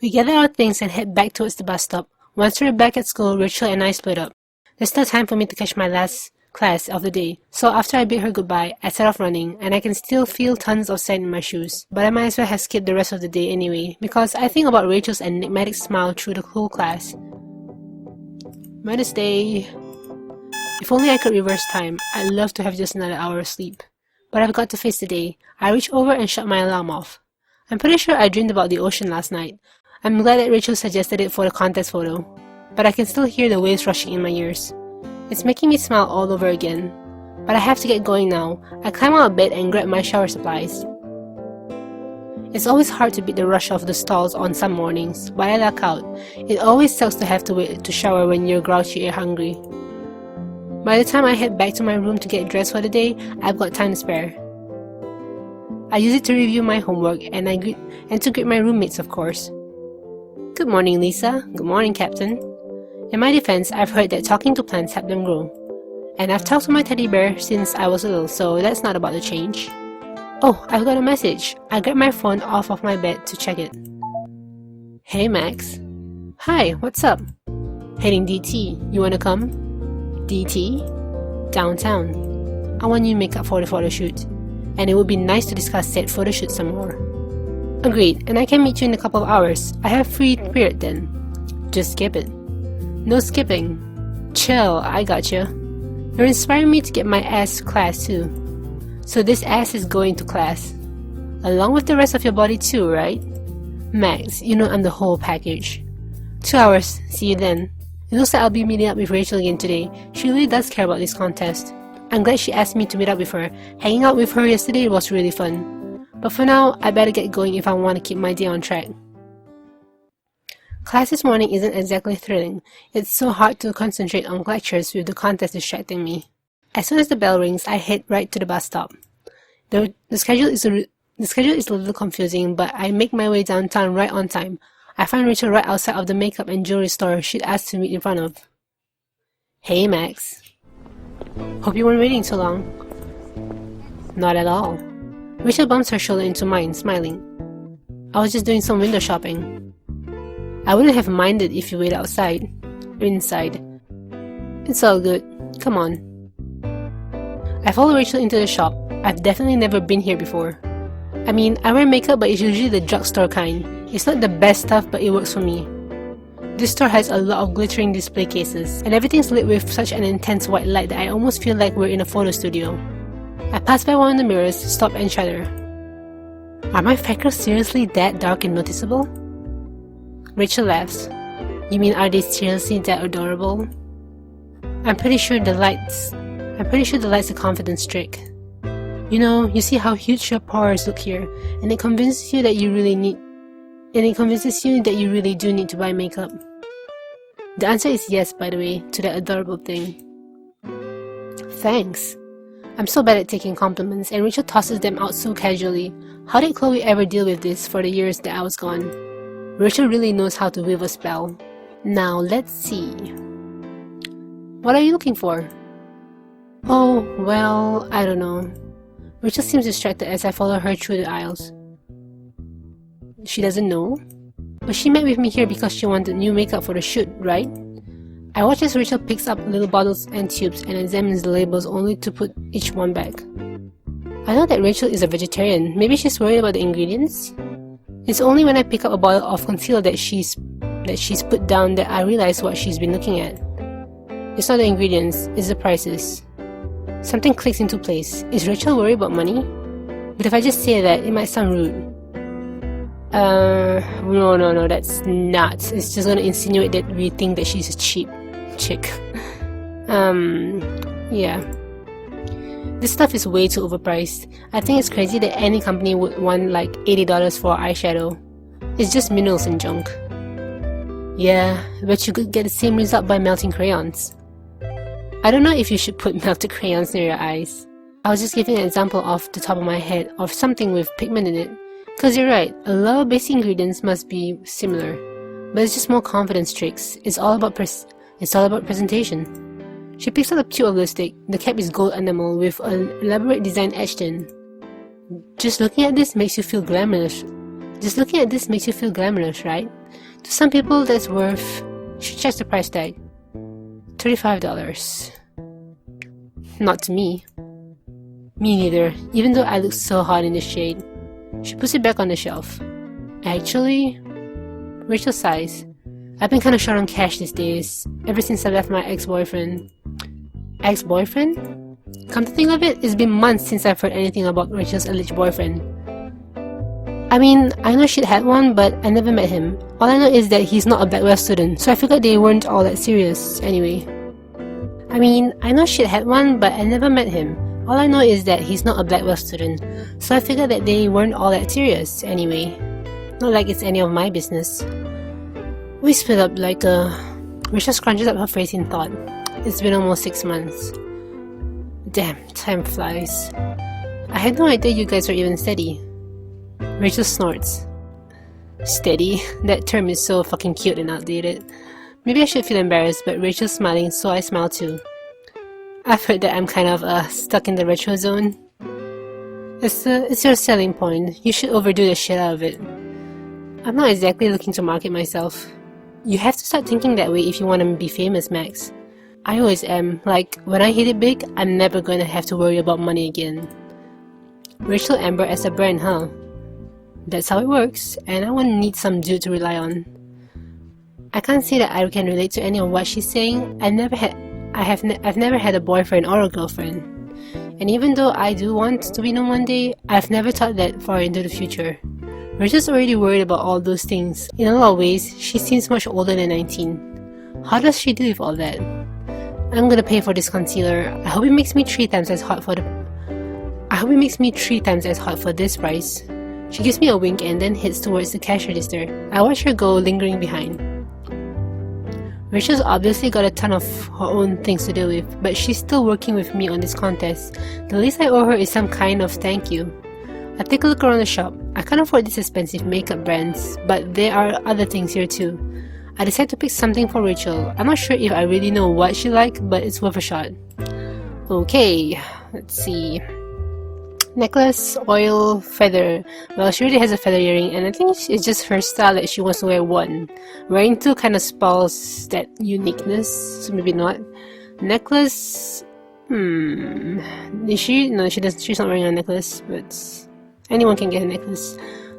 We gather our things and head back towards the bus stop. Once we're back at school, Rachel and I split up. There's no time for me to catch my last class of the day, so after I bid her goodbye, I set off running, and I can still feel tons of sand in my shoes. But I might as well have skipped the rest of the day anyway, because I think about Rachel's enigmatic smile through the whole class. Wednesday. If only I could reverse time, I'd love to have just another hour of sleep. But I've got to face the day. I reach over and shut my alarm off. I'm pretty sure I dreamed about the ocean last night. I'm glad that Rachel suggested it for the contest photo, but I can still hear the waves rushing in my ears. It's making me smile all over again. But I have to get going now. I climb out of bed and grab my shower supplies. It's always hard to beat the rush of the stalls on some mornings, but I luck out. It always sucks to have to wait to shower when you're grouchy or hungry. By the time I head back to my room to get dressed for the day, I've got time to spare. I use it to review my homework and to greet my roommates, of course. Good morning, Lisa. Good morning, Captain. In my defense, I've heard that talking to plants help them grow. And I've talked to my teddy bear since I was little, so that's not about to change. Oh, I've got a message. I grabbed my phone off of my bed to check it. Hey, Max. Hi, what's up? Heading DT. You wanna come? DT? Downtown. I want new makeup for the photo shoot. And it would be nice to discuss said photo shoot some more. Agreed, and I can meet you in a couple of hours. I have free period then. Just skip it. No skipping. Chill, I gotcha. You're inspiring me to get my ass to class too. So this ass is going to class. Along with the rest of your body too, right? Max, you know I'm the whole package. 2 hours, see you then. It looks like I'll be meeting up with Rachel again today. She really does care about this contest. I'm glad she asked me to meet up with her. Hanging out with her yesterday was really fun. But for now, I better get going if I want to keep my day on track. Class this morning isn't exactly thrilling. It's so hard to concentrate on lectures with the contest distracting me. As soon as the bell rings, I head right to the bus stop. The schedule is a little confusing, but I make my way downtown right on time. I find Rachel right outside of the makeup and jewelry store she'd asked to meet in front of. Hey, Max. Hope you weren't waiting so long. Not at all. Rachel bumps her shoulder into mine, smiling. I was just doing some window shopping. I wouldn't have minded if you waited outside. Or inside. It's all good. Come on. I follow Rachel into the shop. I've definitely never been here before. I mean, I wear makeup, but it's usually the drugstore kind. It's not the best stuff, but it works for me. This store has a lot of glittering display cases, and everything's lit with such an intense white light that I almost feel like we're in a photo studio. I pass by one of the mirrors, stop and shudder. Are my freckles seriously that dark and noticeable? Rachel laughs. You mean are they seriously that adorable? I'm pretty sure the light's a confidence trick. You know, you see how huge your pores look here, and it convinces you that you really do need to buy makeup. The answer is yes, by the way, to that adorable thing. Thanks. I'm so bad at taking compliments, and Rachel tosses them out so casually. How did Chloe ever deal with this for the years that I was gone? Rachel really knows how to weave a spell. Now, let's see. What are you looking for? Oh, well, I don't know. Rachel seems distracted as I follow her through the aisles. She doesn't know? But she met with me here because she wanted new makeup for the shoot, right? I watch as Rachel picks up little bottles and tubes and examines the labels only to put each one back. I know that Rachel is a vegetarian. Maybe she's worried about the ingredients? It's only when I pick up a bottle of concealer that she's put down that I realize what she's been looking at. It's not the ingredients, it's the prices. Something clicks into place. Is Rachel worried about money? But if I just say that, it might sound rude. No, that's not. It's just gonna insinuate that we think that she's a cheap chick. Yeah. This stuff is way too overpriced. I think it's crazy that any company would want like $80 for eyeshadow. It's just minerals and junk. Yeah, but you could get the same result by melting crayons. I don't know if you should put melted crayons near your eyes. I was just giving an example off the top of my head of something with pigment in it. Cause you're right, a lot of basic ingredients must be similar. But it's just more confidence tricks. It's all about presentation. She picks up a tube of lipstick. The cap is gold enamel with an elaborate design etched in. Just looking at this makes you feel glamorous. Just looking at this makes you feel glamorous, right? To some people, that's worth... You should check the price tag. $35. Not to me. Me neither, even though I look so hot in the shade. She puts it back on the shelf. Actually, Rachel sighs. I've been kinda short on cash these days, ever since I left my ex-boyfriend. Ex-boyfriend? Come to think of it, it's been months since I've heard anything about Rachel's alleged boyfriend. I mean, I know she'd had one, but I never met him. All I know is that he's not a Blackwell student, so I figured they weren't all that serious anyway. I mean, I know she'd had one, but I never met him. All I know is that he's not a Blackwell student, so I figured that they weren't all that serious anyway. Not like it's any of my business. We split up like a... Rachel scrunches up her face in thought. It's been almost 6 months. Damn, time flies. I had no idea you guys were even steady. Rachel snorts. Steady? That term is so fucking cute and outdated. Maybe I should feel embarrassed, but Rachel's smiling, so I smile too. I've heard that I'm kind of stuck in the retro zone. It's your selling point. You should overdo the shit out of it. I'm not exactly looking to market myself. You have to start thinking that way if you want to be famous, Max. I always am. Like, when I hit it big, I'm never gonna have to worry about money again. Rachel Amber as a brand, huh? That's how it works, and I won't need some dude to rely on. I can't say that I can relate to any of what she's saying. I've never had a boyfriend or a girlfriend. And even though I do want to be known one day, I've never thought that far into the future. Rachel's already worried about all those things. In a lot of ways, she seems much older than 19. How does she deal with all that? I'm gonna pay for this concealer. I hope it makes me 3 times as hot for this price. She gives me a wink and then heads towards the cash register. I watch her go, lingering behind. Rachel's obviously got a ton of her own things to deal with, but she's still working with me on this contest. The least I owe her is some kind of thank you. I take a look around the shop. I can't afford these expensive makeup brands, but there are other things here too. I decide to pick something for Rachel. I'm not sure if I really know what she likes, but it's worth a shot. Okay, let's see. Necklace, oil, feather. Well, she already has a feather earring, and I think it's just her style that she wants to wear one. Wearing two kind of spoils that uniqueness, so maybe not. Necklace, is she? No, she doesn't. She's not wearing a necklace, but anyone can get a necklace.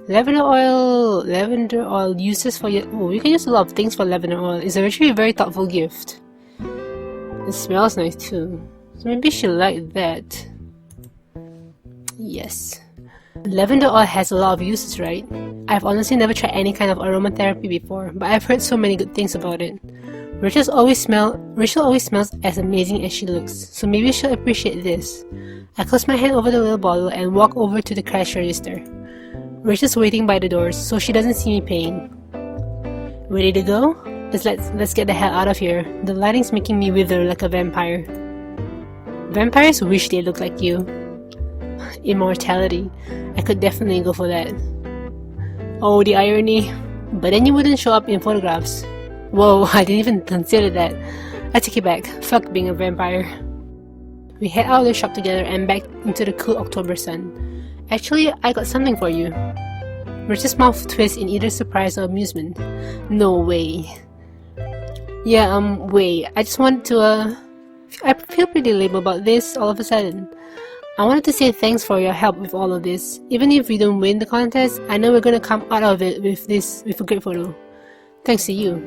Lavender oil uses for your... Oh, you can use a lot of things for lavender oil. It's actually a very thoughtful gift. It smells nice too, so maybe she'll like that. Yes. Lavender oil has a lot of uses, right? I've honestly never tried any kind of aromatherapy before, but I've heard so many good things about it. Rachel always smells as amazing as she looks, so maybe she'll appreciate this. I close my hand over the little bottle and walk over to the cash register. Rachel's waiting by the doors, so she doesn't see me paying. Ready to go? Let's get the hell out of here. The lighting's making me wither like a vampire. Vampires wish they looked like you. Immortality. I could definitely go for that. Oh, the irony. But then you wouldn't show up in photographs. Whoa, I didn't even consider that. I take it back. Fuck being a vampire. We head out of the shop together and back into the cool October sun. Actually, I got something for you. Rachel's mouth twists in either surprise or amusement. No way. Yeah, wait. I just wanted to, I feel pretty lame about this all of a sudden. I wanted to say thanks for your help with all of this. Even if we don't win the contest, I know we're gonna come out of it with a great photo. Thanks to you.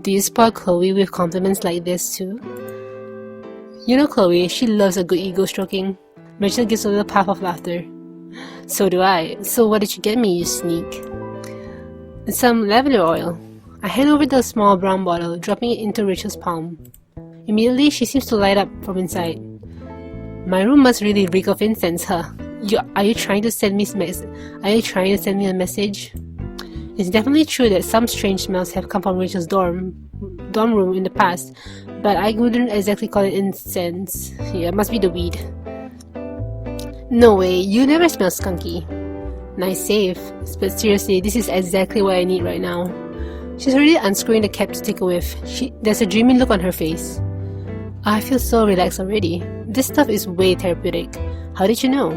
Do you spoil Chloe with compliments like this too? You know Chloe, she loves a good ego stroking. Rachel gives a little puff of laughter. So do I. So what did you get me, you sneak? Some lavender oil. I hand over the small brown bottle, dropping it into Rachel's palm. Immediately, she seems to light up from inside. My room must really reek of incense, huh? Are you trying to send me a message? It's definitely true that some strange smells have come from Rachel's dorm room in the past, but I wouldn't exactly call it incense. Yeah, it must be the weed. No way, you never smell skunky. Nice save, but seriously, this is exactly what I need right now. She's already unscrewing the cap to take a whiff. There's a dreamy look on her face. I feel so relaxed already. This stuff is way therapeutic. How did you know?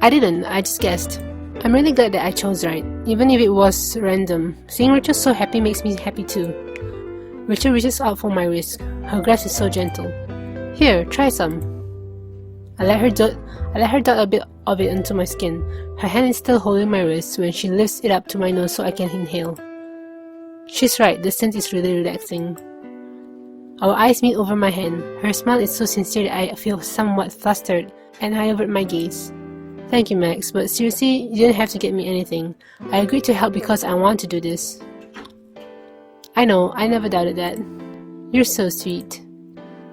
I didn't, I just guessed. I'm really glad that I chose right, even if it was random. Seeing Rachel so happy makes me happy too. Rachel reaches out for my wrist. Her grasp is so gentle. Here, try some. I let her dot a bit of it onto my skin. Her hand is still holding my wrist when she lifts it up to my nose so I can inhale. She's right, the scent is really relaxing. Our eyes meet over my hand. Her smile is so sincere that I feel somewhat flustered, and I avert my gaze. Thank you, Max, but seriously, you didn't have to get me anything. I agreed to help because I want to do this. I know, I never doubted that. You're so sweet.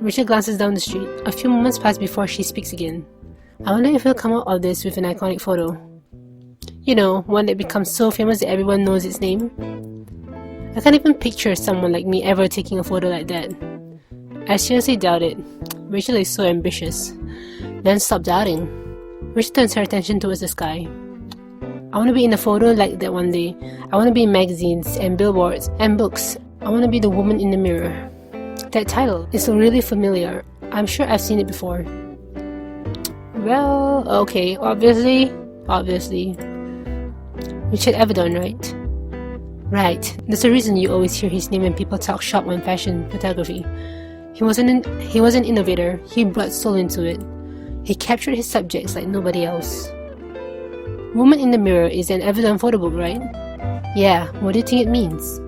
Rachel glances down the street. A few moments pass before she speaks again. I wonder if we'll come out of this with an iconic photo. You know, one that becomes so famous that everyone knows its name. I can't even picture someone like me ever taking a photo like that. I seriously doubt it. Rachel is so ambitious. Then stop doubting. Rachel turns her attention towards the sky. I want to be in a photo like that one day. I want to be in magazines and billboards and books. I want to be the woman in the mirror. That title is so really familiar. I'm sure I've seen it before. Well, okay, obviously. Richard Avedon, right? Right. There's a reason you always hear his name when people talk shop on fashion photography. He was an innovator. He brought soul into it. He captured his subjects like nobody else. Woman in the Mirror is an Avedon photo book, right? Yeah, what do you think it means?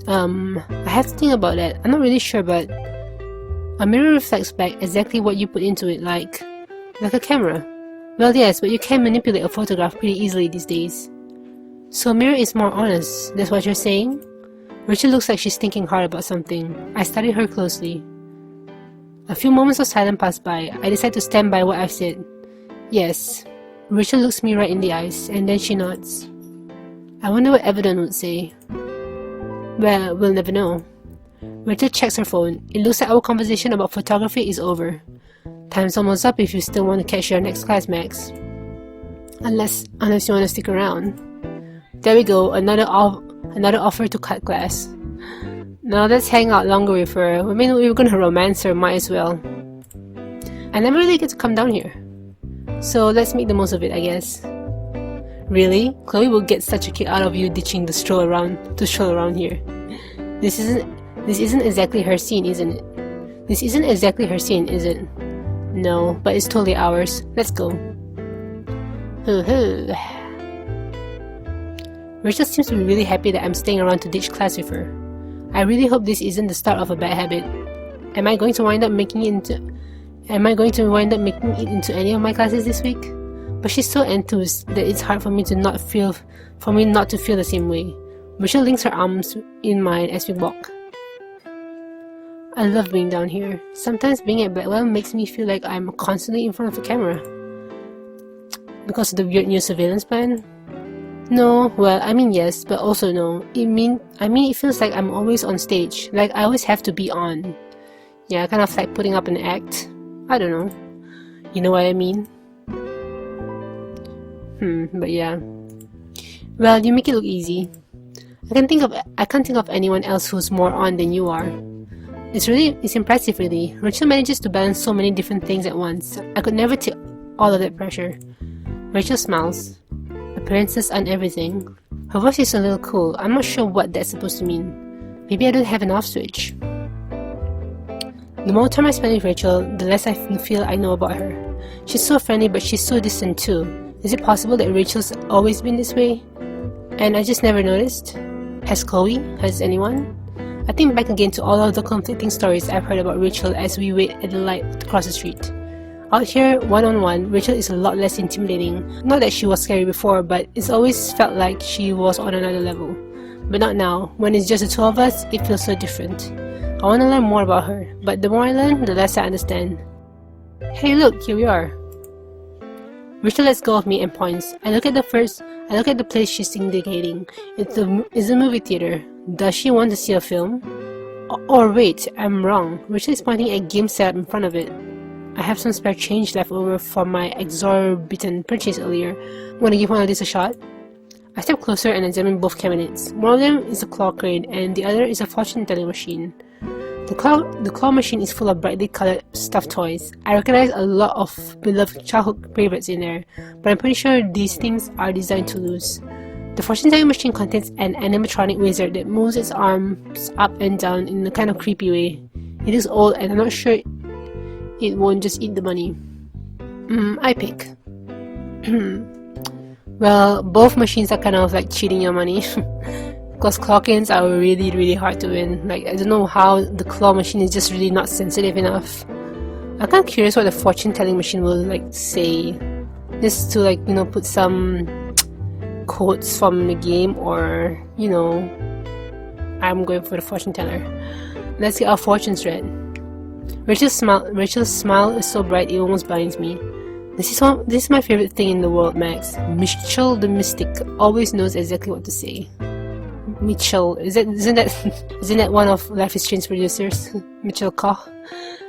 I have to think about that. I'm not really sure, but a mirror reflects back exactly what you put into it, like a camera. Well, yes, but you can manipulate a photograph pretty easily these days. So a mirror is more honest, that's what you're saying? Rachel looks like she's thinking hard about something. I study her closely. A few moments of silence pass by. I decide to stand by what I've said. Yes. Rachel looks me right in the eyes, and then she nods. I wonder what Avedon would say. Well, we'll never know. Rachel checks her phone. It looks like our conversation about photography is over. Time's almost up if you still want to catch your next class, Max. Unless you want to stick around. There we go, another offer to cut class. Now let's hang out longer with her. I mean, we were gonna romance her, might as well. I never really get to come down here. So let's make the most of it, I guess. Really? Chloe will get such a kick out of you ditching to stroll around here. This isn't exactly her scene, isn't it? This isn't exactly her scene, is it? No, but it's totally ours. Let's go. Rachel seems to be really happy that I'm staying around to ditch class with her. I really hope this isn't the start of a bad habit. Am I going to wind up making it into any of my classes this week? But she's so enthused that it's hard for me not to feel the same way. Rachel links her arms in mine as we walk. I love being down here. Sometimes being at Blackwell makes me feel like I'm constantly in front of a camera. Because of the weird new surveillance plan? No, well, I mean yes, but also no. It feels like I'm always on stage, like I always have to be on. Yeah, kind of like putting up an act. I don't know. You know what I mean? But yeah. Well, you make it look easy. I can't think of anyone else who's more on than you are. It's impressive, really. Rachel manages to balance so many different things at once. I could never take all of that pressure. Rachel smiles. Appearances and everything. Her voice is a little cool. I'm not sure what that's supposed to mean. Maybe I don't have an off switch. The more time I spend with Rachel, the less I feel I know about her. She's so friendly, but she's so distant too. Is it possible that Rachel's always been this way? And I just never noticed? Has Chloe? Has anyone? I think back again to all of the conflicting stories I've heard about Rachel as we wait at the light across the street. Out here, one-on-one, Rachel is a lot less intimidating. Not that she was scary before, but it's always felt like she was on another level. But not now. When it's just the two of us, it feels so different. I want to learn more about her, but the more I learn, the less I understand. Hey look, here we are. Rachel lets go of me and points. I look at the place she's indicating. It's a movie theater. Does she want to see a film? Or wait, I'm wrong. Rachel is pointing at a game setup in front of it. I have some spare change left over from my exorbitant purchase earlier. Wanna give one of these a shot? I step closer and examine both cabinets. One of them is a claw crane and the other is a fortune telling machine. The claw machine is full of brightly colored stuffed toys. I recognize a lot of beloved childhood favorites in there, but I'm pretty sure these things are designed to lose. The fortune-telling machine contains an animatronic wizard that moves its arms up and down in a kind of creepy way. It is old and I'm not sure it won't just eat the money. I pick. Well, both machines are kind of like cheating your money. Because claw-kins are really hard to win. Like, I don't know how the claw machine is just really not sensitive enough. I'm kind of curious what the fortune-telling machine will like say. Just to like, you know, put some quotes from the game, or, you know, I'm going for the fortune teller. Let's get our fortunes read. Rachel's smile is so bright it almost blinds me. This is my favorite thing in the world, Max. Mitchell the Mystic always knows exactly what to say. Mitchell, isn't that one of Life is Strange producers? Mitchell Koch?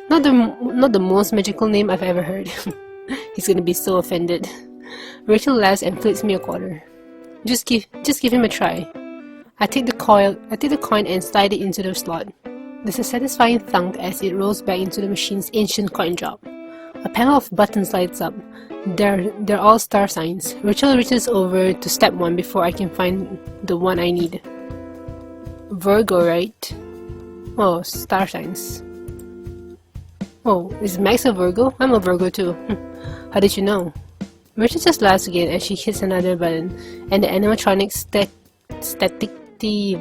Not the most magical name I've ever heard. He's gonna be so offended. Rachel laughs and flips me a quarter. Just give him a try. I take the coin and slide it into the slot. There's a satisfying thunk as it rolls back into the machine's ancient coin drop. A panel of buttons lights up. They're all star signs. Rachel reaches over to step one before I can find the one I need. Virgo, right? Oh, star signs. Oh, is Max a Virgo? I'm a Virgo too. How did you know? Rachel just laughs again as she hits another button, and the animatronic static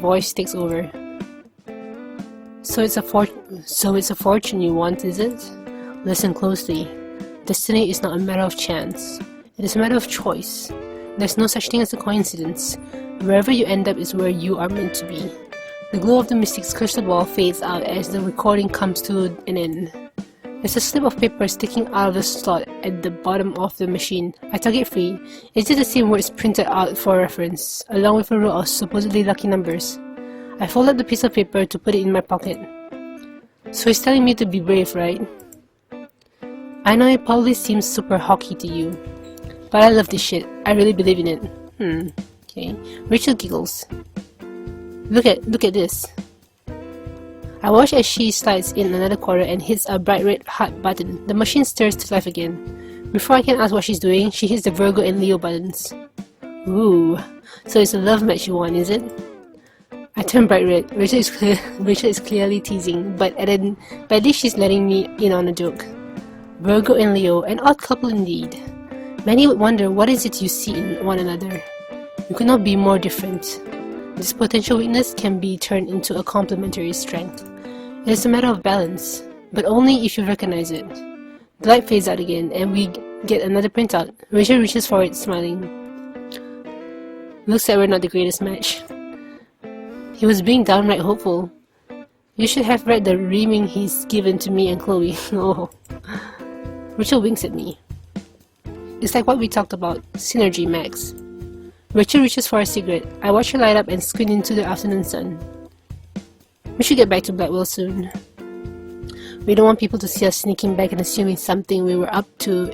voice takes over. So it's a fortune you want, is it? Listen closely. Destiny is not a matter of chance. It is a matter of choice. There's no such thing as a coincidence. Wherever you end up is where you are meant to be. The glow of the mystic's crystal ball fades out as the recording comes to an end. There's a slip of paper sticking out of the slot at the bottom of the machine. I tug it free. It's just the same words printed out for reference, along with a row of supposedly lucky numbers. I fold up the piece of paper to put it in my pocket. So he's telling me to be brave, right? I know it probably seems super hockey to you, but I love this shit. I really believe in it. Okay. Rachel giggles. Look at this. I watch as she slides in another quarter and hits a bright red heart button. The machine stirs to life again. Before I can ask what she's doing, she hits the Virgo and Leo buttons. Ooh, so it's a love match you want, is it? I turn bright red. Rachel is clearly teasing, but at least she's letting me in on a joke. Virgo and Leo, an odd couple indeed. Many would wonder what is it you see in one another. You could not be more different. This potential weakness can be turned into a complementary strength. It is a matter of balance, but only if you recognize it. The light fades out again, and we get another printout. Rachel reaches for it, smiling. Looks like we're not the greatest match. He was being downright hopeful. You should have read the reaming he's given to me and Chloe. Oh. Rachel winks at me. It's like what we talked about, synergy, Max. Rachel reaches for a cigarette. I watch her light up and squint into the afternoon sun. We should get back to Blackwell soon. We don't want people to see us sneaking back and assuming something we were up to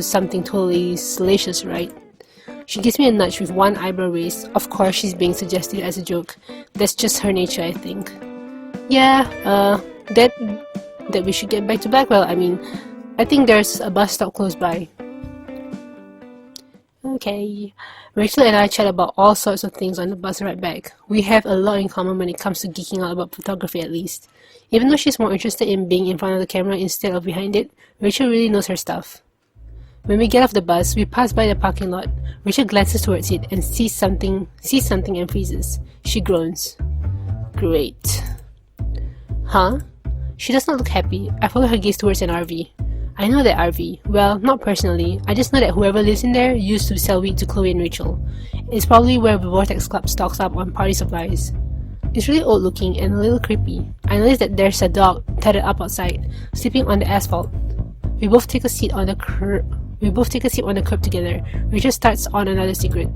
something totally salacious, right? She gives me a nudge with one eyebrow raised. Of course, she's being suggestive as a joke. That's just her nature, I think. Yeah, that we should get back to Blackwell. I mean, I think there's a bus stop close by. Okay. Rachel and I chat about all sorts of things on the bus ride back. We have a lot in common when it comes to geeking out about photography, at least. Even though she's more interested in being in front of the camera instead of behind it, Rachel really knows her stuff. When we get off the bus, we pass by the parking lot. Rachel glances towards it and sees something and freezes. She groans. Great. Huh? She does not look happy. I follow her gaze towards an RV. I know that RV. Well, not personally. I just know that whoever lives in there used to sell weed to Chloe and Rachel. It's probably where the Vortex Club stocks up on party supplies. It's really old looking and a little creepy. I notice that there's a dog tethered up outside, sleeping on the asphalt. We both take a seat on the curb together. Rachel starts on another cigarette.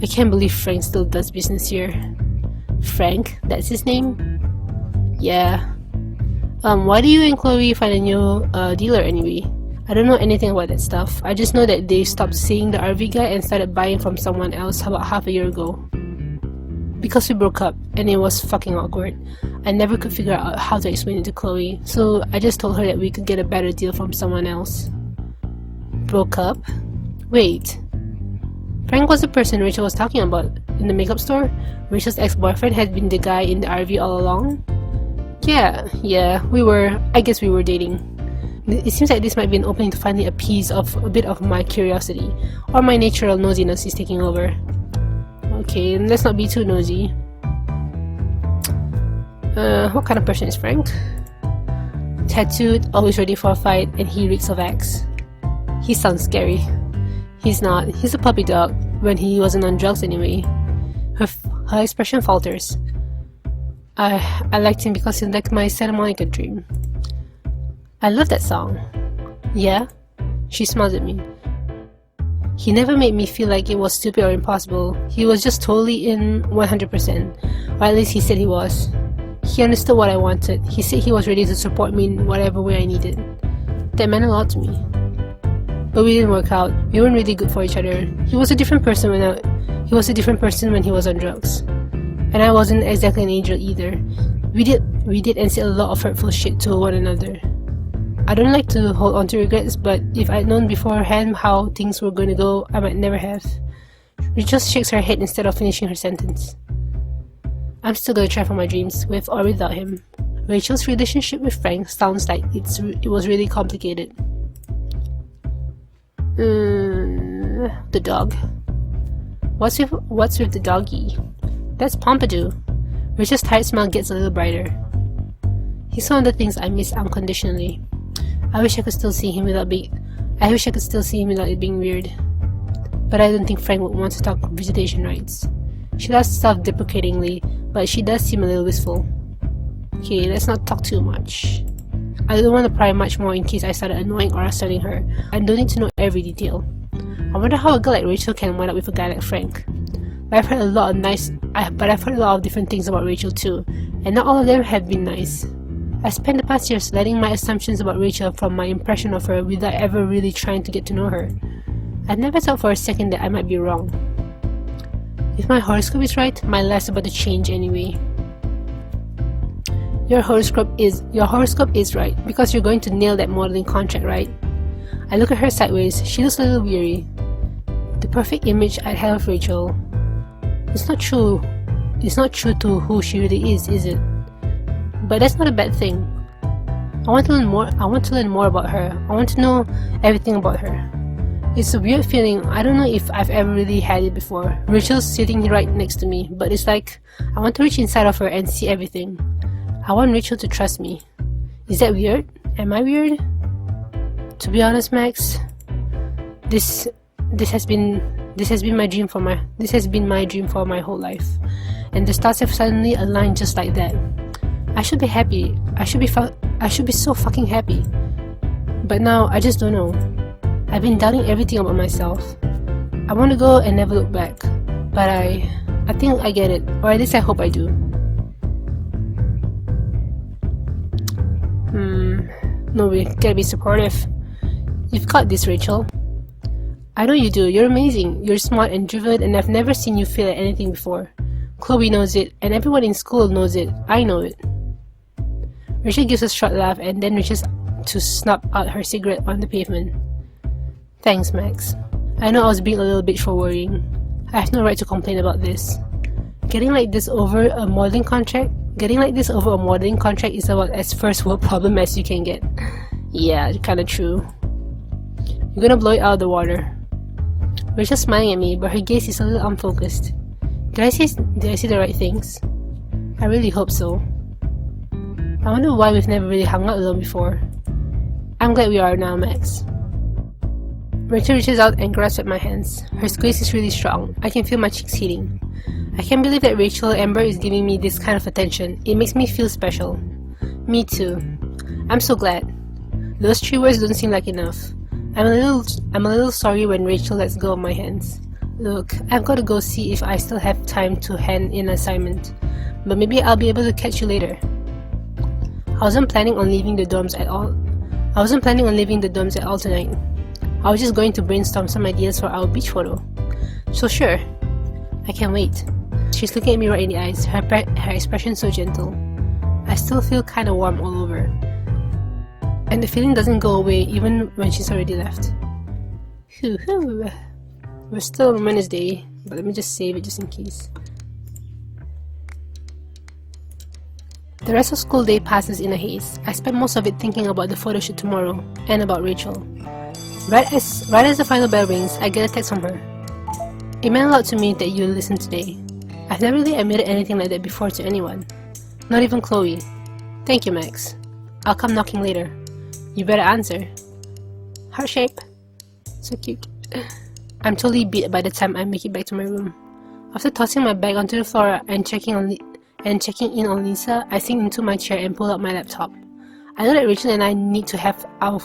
I can't believe Frank still does business here. Frank? That's his name? Yeah. Why do you and Chloe find a new dealer anyway? I don't know anything about that stuff. I just know that they stopped seeing the RV guy and started buying from someone else about half a year ago. because we broke up and it was fucking awkward. I never could figure out how to explain it to Chloe, so I just told her that we could get a better deal from someone else. Broke up? Wait. Frank was the person Rachel was talking about in the makeup store? Rachel's ex-boyfriend had been the guy in the RV all along? Yeah, I guess we were dating. It seems like this might be an opening to finally appease a bit of my curiosity, or my natural nosiness is taking over. Okay, let's not be too nosy. What kind of person is Frank? Tattooed, always ready for a fight, and he reeks of axe. He sounds scary. He's not. He's a puppy dog, when he wasn't on drugs anyway. Her expression falters. I liked him because he liked my Santa Monica dream. I love that song. Yeah? She smiles at me. He never made me feel like it was stupid or impossible. He was just totally in 100%. Or at least he said he was. He understood what I wanted. He said he was ready to support me in whatever way I needed. That meant a lot to me. But we didn't work out. We weren't really good for each other. He was a different person when he was on drugs. And I wasn't exactly an angel either. We did and said a lot of hurtful shit to one another. I don't like to hold on to regrets, but if I'd known beforehand how things were going to go, I might never have. Rachel shakes her head instead of finishing her sentence. I'm still gonna try for my dreams, with or without him. Rachel's relationship with Frank sounds like it was really complicated. The dog. What's with the doggy? That's Pompadour. Rachel's tired smile gets a little brighter. He's one of the things I miss unconditionally. I wish I could still see him without it being weird. But I don't think Frank would want to talk visitation rights. She laughs self-deprecatingly, but she does seem a little wistful. Okay, let's not talk too much. I don't want to pry much more in case I started annoying or upsetting her. I don't need to know every detail. I wonder how a girl like Rachel can wind up with a guy like Frank. But I've heard a lot of different things about Rachel too, and not all of them have been nice. I spent the past years letting my assumptions about Rachel from my impression of her without ever really trying to get to know her. I've never thought for a second that I might be wrong. If my horoscope is right, my life's about to change anyway. Your horoscope is right, because you're going to nail that modeling contract, right? I look at her sideways. She looks a little weary. The perfect image I'd have of Rachel. It's not true to who she really is it? But that's not a bad thing. I want to learn more about her. I want to know everything about her. It's a weird feeling. I don't know if I've ever really had it before. Rachel's sitting right next to me, but it's like I want to reach inside of her and see everything. I want Rachel to trust me. Is that weird? Am I weird? To be honest, Max, this has been my dream for my whole life, and the stars have suddenly aligned just like that. I should be happy. I should be so fucking happy. But now I just don't know. I've been doubting everything about myself. I want to go and never look back, but I think I get it, or at least I hope I do. No, we gotta be supportive. You've got this, Rachel. I know you do. You're amazing. You're smart and driven, and I've never seen you fail at anything before. Chloe knows it, and everyone in school knows it. I know it. Rachel gives a short laugh and then reaches to snap out her cigarette on the pavement. Thanks, Max. I know I was being a little bitch for worrying. I have no right to complain about this. Getting like this over a modeling contract is about as first world problem as you can get. Yeah, kinda true. You're gonna blow it out of the water. Rachel's smiling at me, but her gaze is a little unfocused. Did I say the right things? I really hope so. I wonder why we've never really hung out alone before. I'm glad we are now, Max. Rachel reaches out and grasps at my hands. Her squeeze is really strong. I can feel my cheeks heating. I can't believe that Rachel Amber is giving me this kind of attention. It makes me feel special. Me too. I'm so glad. Those 3 words don't seem like enough. I'm a little sorry when Rachel lets go of my hands. Look, I've got to go see if I still have time to hand in an assignment, but maybe I'll be able to catch you later. I wasn't planning on leaving the dorms at all tonight. I was just going to brainstorm some ideas for our beach photo. So sure. I can't wait. She's looking at me right in the eyes, her expression so gentle. I still feel kinda warm all over. And the feeling doesn't go away even when she's already left. We're still on Wednesday, but let me just save it just in case. The rest of school day passes in a haze. I spend most of it thinking about the photo shoot tomorrow, and about Rachel. Right as the final bell rings, I get a text from her. It meant a lot to me that you listened today. I've never really admitted anything like that before to anyone. Not even Chloe. Thank you, Max. I'll come knocking later. You better answer. Heart shape. So cute. I'm totally beat by the time I make it back to my room. After tossing my bag onto the floor and checking in on Lisa, I sink into my chair and pull out my laptop. I know that Rachel and I need to have our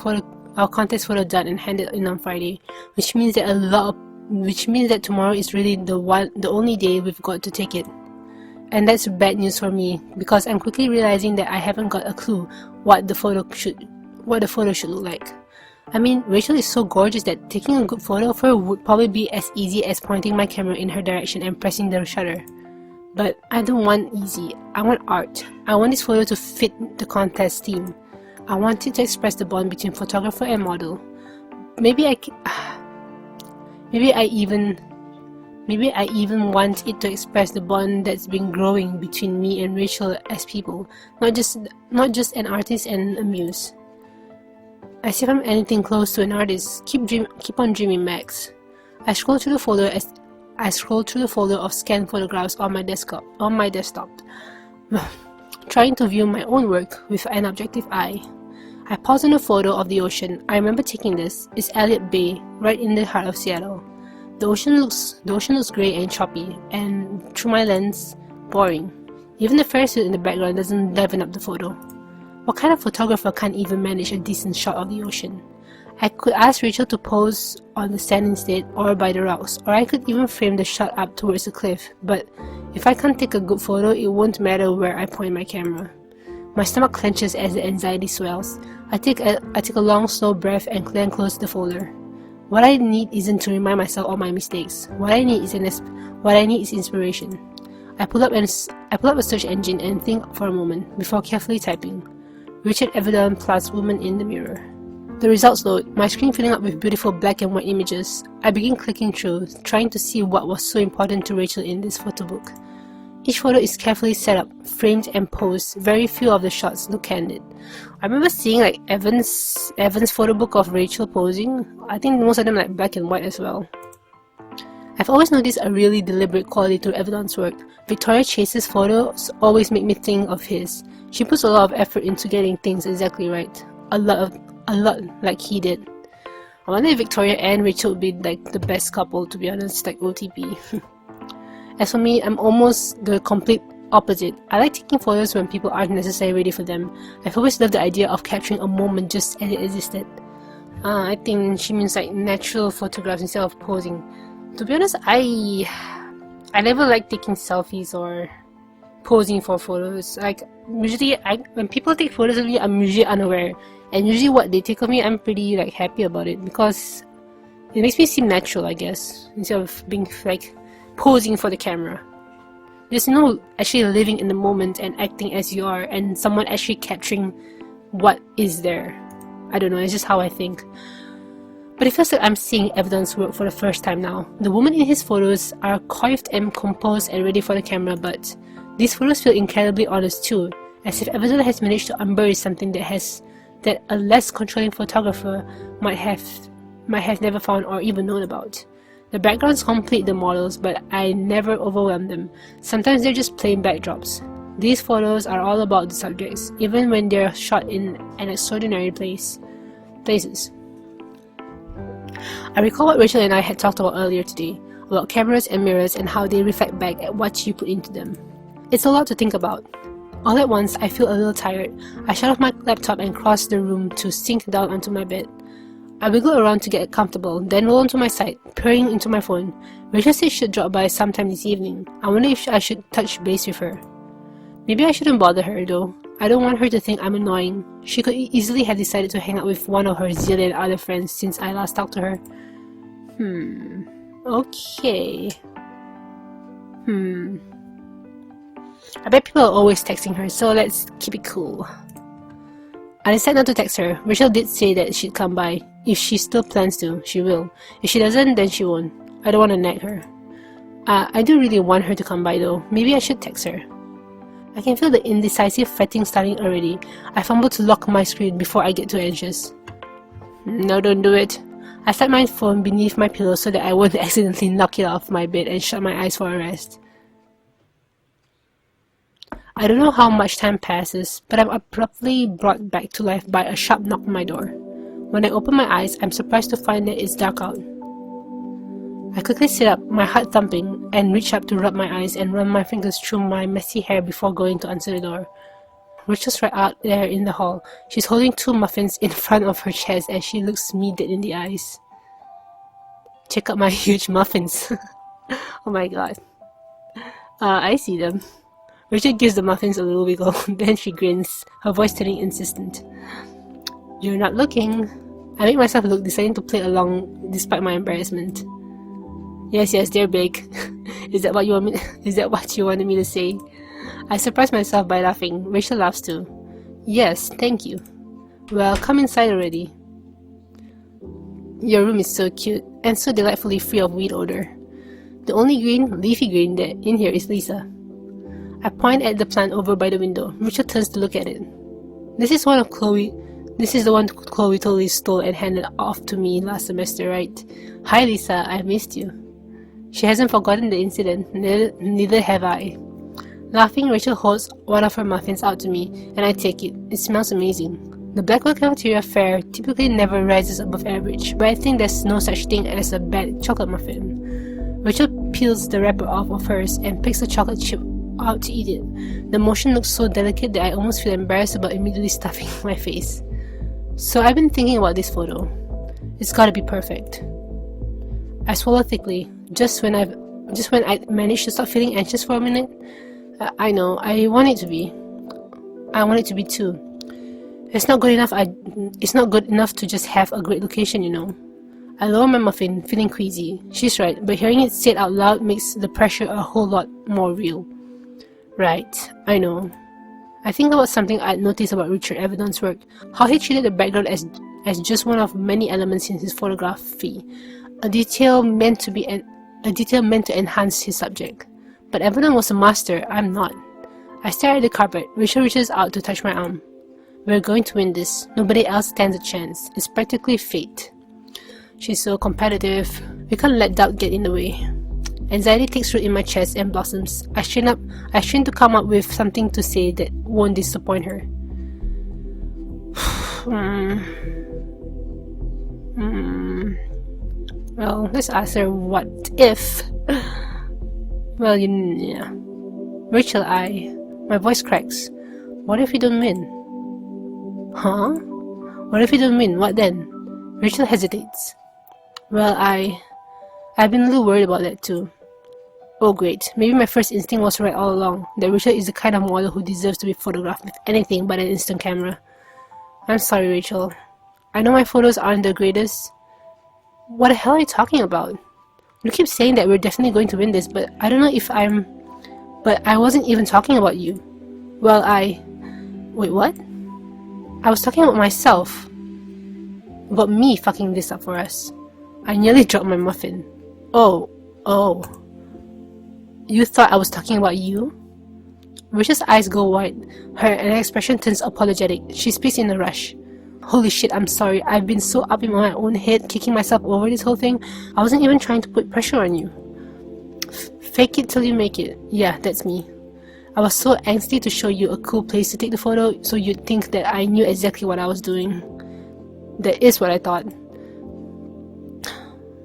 contest photo done and handed in on Friday, which means that tomorrow is really the only day we've got to take it. And that's bad news for me, because I'm quickly realizing that I haven't got a clue what the photo should look like. I mean, Rachel is so gorgeous that taking a good photo of her would probably be as easy as pointing my camera in her direction and pressing the shutter. But I don't want easy. I want art. I want this photo to fit the contest theme. I want it to express the bond between photographer and model. Maybe I even want it to express the bond that's been growing between me and Rachel as people, not just an artist and a muse. As if I'm anything close to an artist. Keep on dreaming, Max. I scroll through the folder of scanned photographs on my desktop, trying to view my own work with an objective eye. I pause on a photo of the ocean. I remember taking this. It's Arcadia Bay, right in the heart of Seattle. The ocean looks grey and choppy, and through my lens, boring. Even the Ferris wheel in the background doesn't liven up the photo. What kind of photographer can't even manage a decent shot of the ocean? I could ask Rachel to pose on the sand instead, or by the rocks, or I could even frame the shot up towards the cliff, but if I can't take a good photo, it won't matter where I point my camera. My stomach clenches as the anxiety swells. I take a long, slow breath and then close the folder. What I need isn't to remind myself of my mistakes. What I need is inspiration. I pull up a search engine and think for a moment before carefully typing Richard Avedon plus woman in the mirror. The results load, my screen filling up with beautiful black and white images. I begin clicking through, trying to see what was so important to Rachel in this photo book. Each photo is carefully set up, framed and posed. Very few of the shots look candid. I remember seeing like Evan's photo book of Rachel posing. I think most of them like black and white as well. I've always noticed a really deliberate quality to Avedon's work. Victoria Chase's photos always make me think of his. She puts a lot of effort into getting things exactly right. A lot like he did. I wonder if Victoria and Rachel would be like the best couple, to be honest, like OTP. As for me, I'm almost the complete opposite. I like taking photos when people aren't necessarily ready for them. I've always loved the idea of capturing a moment just as it existed. I think she means like natural photographs instead of posing. To be honest, I never like taking selfies or posing for photos. Like usually, when people take photos of me, I'm usually unaware. And usually what they take of me, I'm pretty like happy about it because it makes me seem natural, I guess, instead of being like posing for the camera. There's no actually living in the moment and acting as you are and someone actually capturing what is there. I don't know, it's just how I think. But it feels like I'm seeing Avedon's work for the first time now. The women in his photos are coiffed and composed and ready for the camera, but these photos feel incredibly honest too, as if Avedon has managed to unbury something that a less controlling photographer might have never found or even known about. The backgrounds complete the models, but I never overwhelm them. Sometimes they're just plain backdrops. These photos are all about the subjects, even when they're shot in an extraordinary places. I recall what Rachel and I had talked about earlier today, about cameras and mirrors and how they reflect back at what you put into them. It's a lot to think about. All at once, I feel a little tired. I shut off my laptop and cross the room to sink down onto my bed. I wiggle around to get comfortable, then roll onto my side, peering into my phone. Rachel said she should drop by sometime this evening. I wonder if I should touch base with her. Maybe I shouldn't bother her though. I don't want her to think I'm annoying. She could easily have decided to hang out with one of her zillion other friends since I last talked to her. Okay. I bet people are always texting her, so let's keep it cool. I decided not to text her. Rachel did say that she'd come by. If she still plans to, she will. If she doesn't, then she won't. I don't want to nag her. I do really want her to come by though. Maybe I should text her. I can feel the indecisive fretting starting already. I fumble to lock my screen before I get too anxious. No, don't do it. I slide my phone beneath my pillow so that I won't accidentally knock it off my bed and shut my eyes for a rest. I don't know how much time passes, but I'm abruptly brought back to life by a sharp knock on my door. When I open my eyes, I'm surprised to find that it's dark out. I quickly sit up, my heart thumping, and reach up to rub my eyes and run my fingers through my messy hair before going to answer the door. Rachel's right out there in the hall. She's holding 2 muffins in front of her chest as she looks me dead in the eyes. Check out my huge muffins. Oh my god. I see them. Rachel gives the muffins a little wiggle, then she grins, her voice turning insistent. You're not looking. I make myself look, deciding to play along despite my embarrassment. Yes, they're big. Is that what you wanted me to say? I surprise myself by laughing. Rachel laughs too. Yes, thank you. Well, come inside already. Your room is so cute, and so delightfully free of weed odor. The only green, leafy green that in here is Lisa. I point at the plant over by the window. Rachel turns to look at it. This is the one Chloe totally stole and handed off to me last semester, right? Hi Lisa, I missed you. She hasn't forgotten the incident, neither have I. Laughing, Rachel holds one of her muffins out to me, and I take it. It smells amazing. The Blackwell cafeteria fare typically never rises above average, but I think there's no such thing as a bad chocolate muffin. Rachel peels the wrapper off of hers and picks a chocolate chip out to eat it. The motion looks so delicate that I almost feel embarrassed about immediately stuffing my face. So I've been thinking about this photo. It's gotta be perfect. I swallow thickly, just when I managed to stop feeling anxious for a minute. I know, I want it to be. I want it to be too. It's not good enough to just have a great location, you know. I lower my muffin, feeling queasy. She's right, but hearing it said out loud makes the pressure a whole lot more real. Right, I know. I think about something I'd noticed about Richard Avedon's work, how he treated the background as just one of many elements in his photography, a detail meant to enhance his subject. But Avedon was a master, I'm not. I stare at the carpet. Rachel reaches out to touch my arm. We're going to win this. Nobody else stands a chance. It's practically fate. She's so competitive. We can't let doubt get in the way. Anxiety takes root in my chest and blossoms. I strain to come up with something to say that won't disappoint her. Well, let's ask her what if. Well, yeah. Rachel, my voice cracks. What if we don't win? Huh? What if we don't win? What then? Rachel hesitates. Well, I've been a little worried about that too. Oh great, maybe my first instinct was right all along, that Rachel is the kind of model who deserves to be photographed with anything but an instant camera. I'm sorry, Rachel. I know my photos aren't the greatest. What the hell are you talking about? You keep saying that we're definitely going to win this, but I don't know if But I wasn't even talking about you. Well, Wait, what? I was talking about myself. About me fucking this up for us. I nearly dropped my muffin. Oh. You thought I was talking about you? Rachel's eyes go wide. Her expression turns apologetic. She speaks in a rush. Holy shit, I'm sorry. I've been so up in my own head, kicking myself over this whole thing. I wasn't even trying to put pressure on you. Fake it till you make it. Yeah, that's me. I was so angsty to show you a cool place to take the photo, so you'd think that I knew exactly what I was doing. That is what I thought.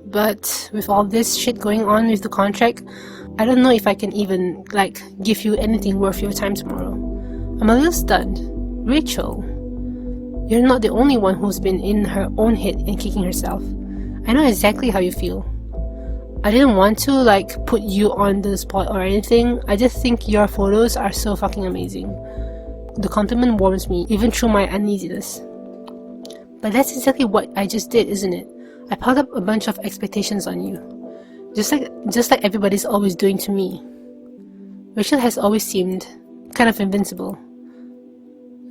But with all this shit going on with the contract, I don't know if I can even, give you anything worth your time tomorrow. I'm a little stunned. Rachel, you're not the only one who's been in her own head and kicking herself. I know exactly how you feel. I didn't want to, put you on the spot or anything. I just think your photos are so fucking amazing. The compliment warms me, even through my uneasiness. But that's exactly what I just did, isn't it? I piled up a bunch of expectations on you. Just like everybody's always doing to me. Rachel has always seemed kind of invincible,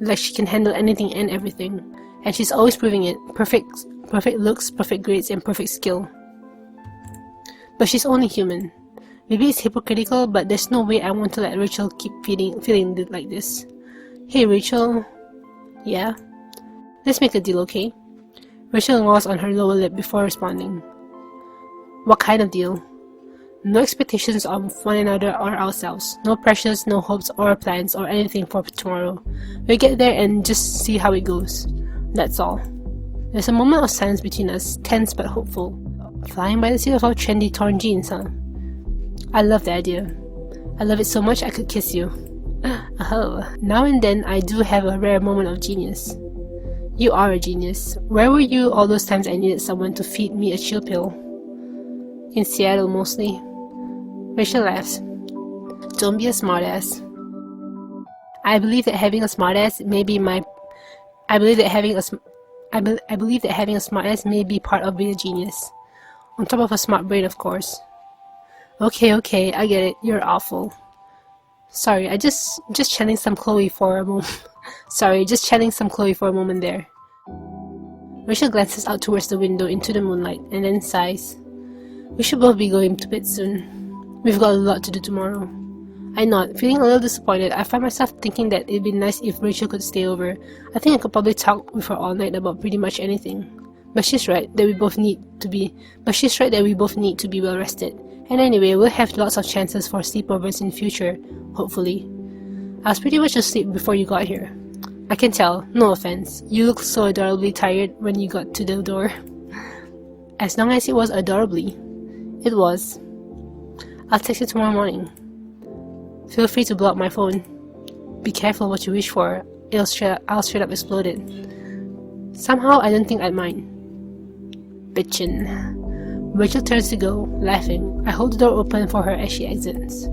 like she can handle anything and everything, and she's always proving it. Perfect looks, perfect grades, and perfect skill. But she's only human. Maybe it's hypocritical, but there's no way I want to let Rachel keep feeling like this. Hey Rachel. Yeah? Let's make a deal, okay? Rachel gnaws on her lower lip before responding. What kind of deal? No expectations of one another or ourselves. No pressures, no hopes or plans or anything for tomorrow. We get there and just see how it goes. That's all. There's a moment of silence between us, tense but hopeful. Flying by the seat of our trendy torn jeans, huh? I love the idea. I love it so much I could kiss you. Oh, now and then I do have a rare moment of genius. You are a genius. Where were you all those times I needed someone to feed me a chill pill? In Seattle mostly. Rachel laughs. Don't be a smartass. I believe that having a smartass may be part of being a genius. On top of a smart brain, of course. Okay, I get it. You're awful. Sorry, I just channeling some Chloe for a moment. Just channeling some Chloe for a moment there. Rachel glances out towards the window into the moonlight and then sighs. We should both be going to bed soon. We've got a lot to do tomorrow. I nod, feeling a little disappointed. I find myself thinking that it'd be nice if Rachel could stay over. I think I could probably talk with her all night about pretty much anything. But she's right that we both need to be well rested. And anyway, we'll have lots of chances for sleepovers in future, hopefully. I was pretty much asleep before you got here. I can tell, no offense. You looked so adorably tired when you got to the door. As long as it was adorably. It was. I'll text you tomorrow morning. Feel free to block my phone. Be careful what you wish for. I'll straight up explode it. Somehow I don't think I'd mind. Bitchin'. Rachel turns to go, laughing. I hold the door open for her as she exits.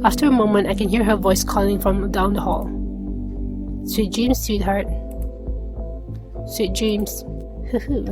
After a moment, I can hear her voice calling from down the hall. Sweet dreams, sweetheart. Sweet dreams. Hoo-hoo.